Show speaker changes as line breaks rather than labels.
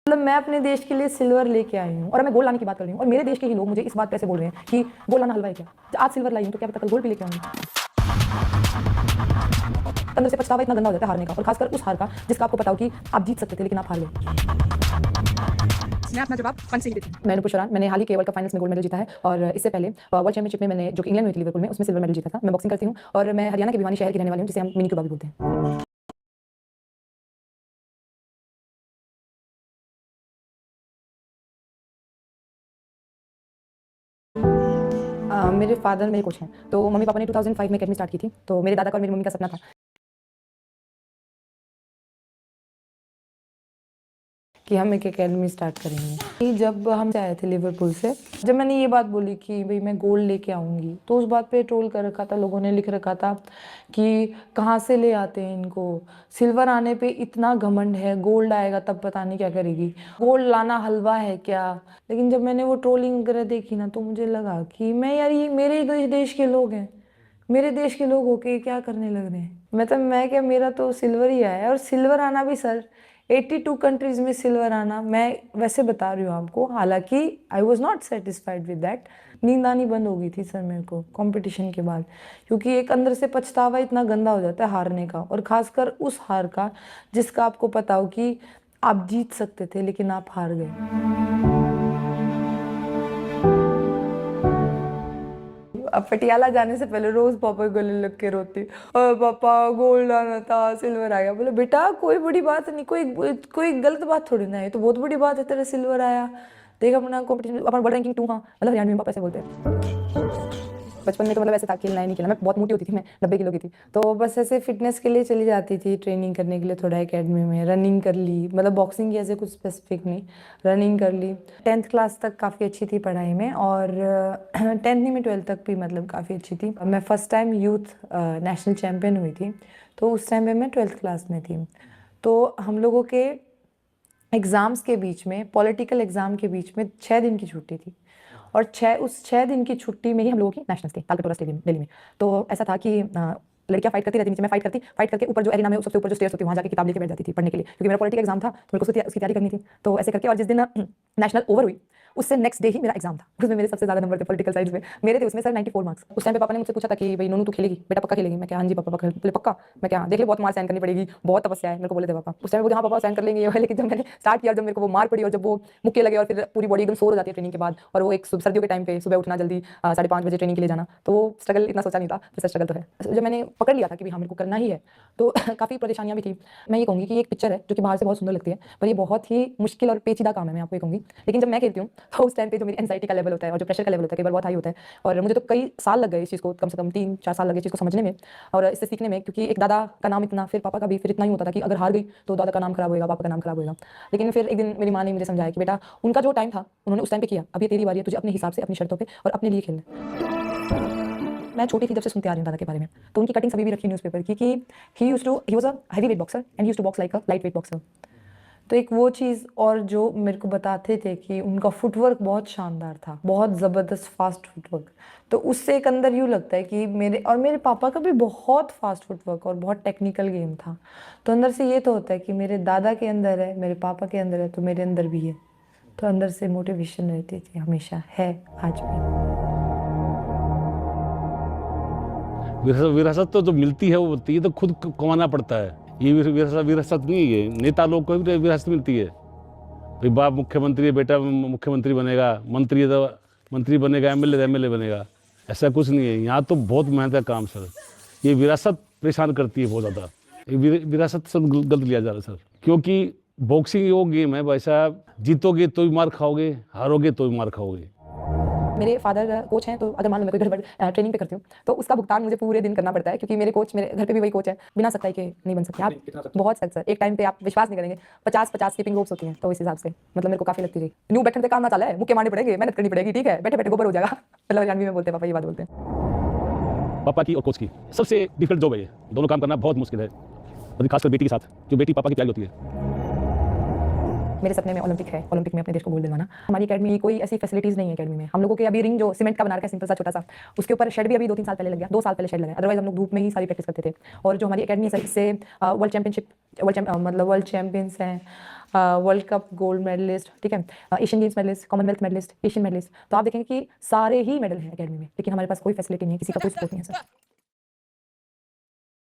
मतलब मैं अपने देश के लिए सिल्वर लेके आई हूँ और मैं गोल्ड लाने की बात कर रही हूँ और मेरे देश के ही लोग मुझे इस बात पे ऐसे बोल रहे हैं कि गोल्ड लाना हलवा है क्या। आज सिल्वर लाई हूँ तो क्या पता कल गोल्ड भी लेके आऊंगी। अंदर से पछतावा इतना गंदा हो जाता है हारने का, और खासकर उस हार का जिसका आपको पता हो कि आप जीत सकते थे लेकिन आप हार गए।
मैं अपना जवाब फन से ही देती हूँ।
मैं नुपुर शरान, मैंने हाल ही के वर्ल्ड कप फाइनल्स में गोल्ड मेडल जीता है और इससे पहले वर्ल्ड चैंपियनशिप में मैंने जो कि इंग्लैंड में हुई थी लिवरपूल में, उसमें सिल्वर मेडल जीता था। मैं बॉक्सिंग करती हूँ और मैं हरियाणा के भिवानी शहर की रहने वाली हूँ जिसे हम मिनी क्यूबा भी बोलते हैं। मेरे फादर मेरे कोच हैं, तो मम्मी पापा ने 2005 में अकेडमी स्टार्ट की थी। तो मेरे दादा का और मेरी मम्मी का सपना था कि हम एक एकेडमी स्टार्ट करेंगे। जब हम आए थे लिवरपूल से, जब मैंने ये बात बोली कि भाई मैं गोल्ड लेके आऊँगी, तो उस बात पे ट्रोल कर रखा था, लोगों ने लिख रखा था कि कहाँ से ले आते हैं इनको, सिल्वर आने पे इतना घमंड है, गोल्ड आएगा तब पता नहीं क्या करेगी, गोल्ड लाना हलवा है क्या। लेकिन जब मैंने वो ट्रोलिंग वगैरह देखी ना, तो मुझे लगा कि मैं यार ये मेरे ही देश के लोग हैं, मेरे देश के लोग होके क्या करने लग रहे हैं। मतलब मैं क्या, मेरा तो सिल्वर ही आया है, और सिल्वर आना भी सर 82 कंट्रीज में सिल्वर आना, मैं वैसे बता रही हूँ आपको। हालांकि I was not satisfied with that. नींद आनी बंद हो गई थी सर मेरे को कंपटीशन के बाद, क्योंकि एक अंदर से पछतावा इतना गंदा हो जाता है हारने का, और खासकर उस हार का जिसका आपको पता हो कि आप जीत सकते थे लेकिन आप हार गए। अब पटियाला जाने से पहले रोज पापा के गले लग के रोती, और पापा गोल्ड आना था, सिल्वर आ गया। बोले बेटा कोई बड़ी बात नहीं, कोई गलत बात थोड़ी ना है, तो बहुत बड़ी बात है तेरा सिल्वर आया। देख अपना कॉम्पिटिशन, अपना वर्ल्ड रैंकिंग 2। हाँ मतलब हरियाणा में पापा ऐसे बोलते हैं। बचपन में तो मतलब ऐसे था, खेलना ही नहीं खेलना। मैं बहुत मोटी होती थी, मैं 90 किलो की थी, तो बस ऐसे फिटनेस के लिए चली जाती थी ट्रेनिंग करने के लिए थोड़ा एकेडमी में। रनिंग कर ली, मतलब बॉक्सिंग की ऐसे कुछ स्पेसिफिक नहीं, रनिंग कर ली। 10th क्लास तक काफ़ी अच्छी थी पढ़ाई में, और 10th नहीं में 12th तक भी मतलब काफ़ी अच्छी थी। मैं first time youth national champion हुई थी, तो उस टाइम में मैं 12th क्लास में थी। तो हम लोगों के एग्ज़ाम्स के बीच में, पॉलिटिकल एग्ज़ाम के बीच में 6 दिन की छुट्टी थी, और उस 6 दिन की छुट्टी में ही हम लोगों की नेशनल्स थी तालकटोरा स्टेडियम दिल्ली में। तो ऐसा था कि लड़कियां फाइट करती रहती, नीचे मैं फाइट करके ऊपर जो एरिना में सबसे ऊपर जो स्टेयर्स होती है वहाँ जाके किताब लेके बैठ जाती थी पढ़ने के लिए, क्योंकि मेरा पॉलिटिकल एग्जाम था तो मेरे को उसकी तैयारी करनी थी। तो ऐसे करके, और जिस दिन नेशनल ओवर हुई उससे नेक्स्ट डे ही मेरा एग्जाम था, उसमें मेरे सबसे ज़्यादा नंबर थे पॉलिटिकल साइंस में, मेरे थे उसमें सर 94 मार्क्स। उस टाइम पे पापा ने मुझसे पूछा था कि भाई नोनू तू खेलेगी बेटा, पक्का खेलेगी? मैं क्या हाँ जी पापा पक्का। बोले पक्का? मैं क्या देख ले बहुत मार सहन करनी पड़ेगी, बहुत तपस्या है, मेरे को बोले थे पापा। उस टाइम बोले हाँ पापा सहन कर लेंगे ये। लेकिन जब मैंने स्टार्ट किया, जब मेरे को वो मार पड़ी और जब वो मुक्के लगे और फिर पूरी बॉडी एकदम सोर हो जाती है ट्रेनिंग के बाद, और वो एक सर्दियों के टाइम पे सुबह उठना जल्दी 5:30 बजे ट्रेनिंग के लिए जाना, तो वो स्ट्रगल इतना सोचा नहीं था, फिर स्ट्रगल तो है। जब मैंने पकड़ लिया था कि हाँ मेरे को करना ही है, तो काफ़ी परेशानियां भी थी। मैं ये कहूँगी कि एक पिक्चर है जो कि बाहर से बहुत सुंदर लगती है, पर ये बहुत ही मुश्किल और पेचीदा काम है, मैं आपको ये कहूँगी। लेकिन जब मैं खेलती हूँ तो उस टाइम पे जो मेरी एंजाइटी का लेवल होता है और जो प्रेशर का लेवल होता है कई बार बहुत हाई होता है, और मुझे तो कई साल लग गए इस चीज़ को, कम से कम 3-4 साल लगे इस चीज़ को समझने में और इससे सीखने में, क्योंकि एक दादा का नाम इतना, फिर पापा का भी फिर इतना ही होता था कि अगर हार गई तो दादा का नाम खराब होएगा, पापा का नाम खराब होएगा। लेकिन फिर एक दिन मेरी माँ ने मुझे समझाया कि बेटा उनका जो टाइम था उन्होंने उस टाइम पे किया, अब ये तेरी बारी है, तुझे अपने हिसाब से अपनी शर्तों पे और अपने लिए खेलना है। मैं छोटी थी जब से सुनते आ रही हूँ दादा के बारे में, तो उनकी कटिंग्स अभी भी रखी न्यूज़पेपर की कि he was a heavy weight boxer and he used to box like a light weight boxer. तो एक वो चीज़, और जो मेरे को बताते थे कि उनका फुटवर्क बहुत शानदार था, बहुत ज़बरदस्त फास्ट फुटवर्क। तो उससे एक अंदर यूँ लगता है कि मेरे पापा का भी बहुत फास्ट फुटवर्क और बहुत टेक्निकल गेम था। तो अंदर से ये तो होता है कि मेरे दादा के अंदर है, मेरे पापा के अंदर है, तो मेरे अंदर भी है। तो अंदर से मोटिवेशन रहती थी, हमेशा है, आज भी।
विरासत तो जो मिलती है वो मिलती है, तो खुद कमाना पड़ता है। ये विरासत नहीं है, नेता लोग को भी विरासत मिलती है। भाई बाप मुख्यमंत्री है, बेटा मुख्यमंत्री बनेगा, मंत्री है तो मंत्री बनेगा, एमएलए बनेगा, ऐसा कुछ नहीं है। यहाँ तो बहुत मेहनत का काम सर। ये विरासत परेशान करती है बहुत ज़्यादा। विरासत सब गलत लिया जा रहा है सर, क्योंकि बॉक्सिंग वो गेम है भाई साहब, जीतोगे तो भी मार खाओगे, हारोगे तो भी मार खाओगे।
मेरे फादर कोच हैं, तो अगर मान लो मैं कोई गड़बड़ ट्रेनिंग पे करती हूँ तो उसका भुगतान मुझे पूरे दिन करना पड़ता है, क्योंकि मेरे कोच, मेरे घर पे भी वही कोच है, बिना सख्ताई के नहीं बन सकते आप। बहुत सख्त सर, एक टाइम पे आप विश्वास नहीं करेंगे 50-50 स्किपिंग रोप्स होती हैं, तो इस हिसाब से मतलब मेरे को काफ़ी लगती थी। न्यू बैठने से काम ना चला है, मुक्के मारने पड़ेंगे, मेहनत करनी पड़ेगी, ठीक है बैठे बैठे गोबर हो जाएगा। मतलब हरियाणवी में बोलते हैं पापा, ये बात बोलते हैं।
पापा की और कोच की सबसे डिफिकल्ट जॉब है ये, दोनों काम करना बहुत मुश्किल है, और खासकर बेटी के साथ, जो बेटी पापा की प्यारी होती है।
मेरे सपने में ओलंपिक है, ओलंपिक में अपने देश को गोल्ड दिलवाना। हमारी एकेडमी कोई ऐसी फैसिलिटीज़ नहीं है एकेडमी में। हम लोगों के अभी रिंग जो सीमेंट का बना रखा है सिंपल सा छोटा सा, उसके ऊपर शेड भी अभी 2-3 साल पहले लग गया, 2 साल पहले शेड लगा, अदरवाइज हम लोग धूप में ही सारी प्रैक्टिस करते थे। और जो हमारी एकेडमी है इससे वर्ल्ड चैंपियंस हैं, वर्ल्ड कप गोल्ड मेडलिस्ट, ठीक है, Asian Games medallist, Commonwealth medallist, Asian medallist, तो आप देखेंगे कि सारे ही मेडल हैं एकेडमी में, लेकिन हमारे पास कोई फैसिलिटी नहीं है, किसी का कोई सपोर्ट नहीं है सर।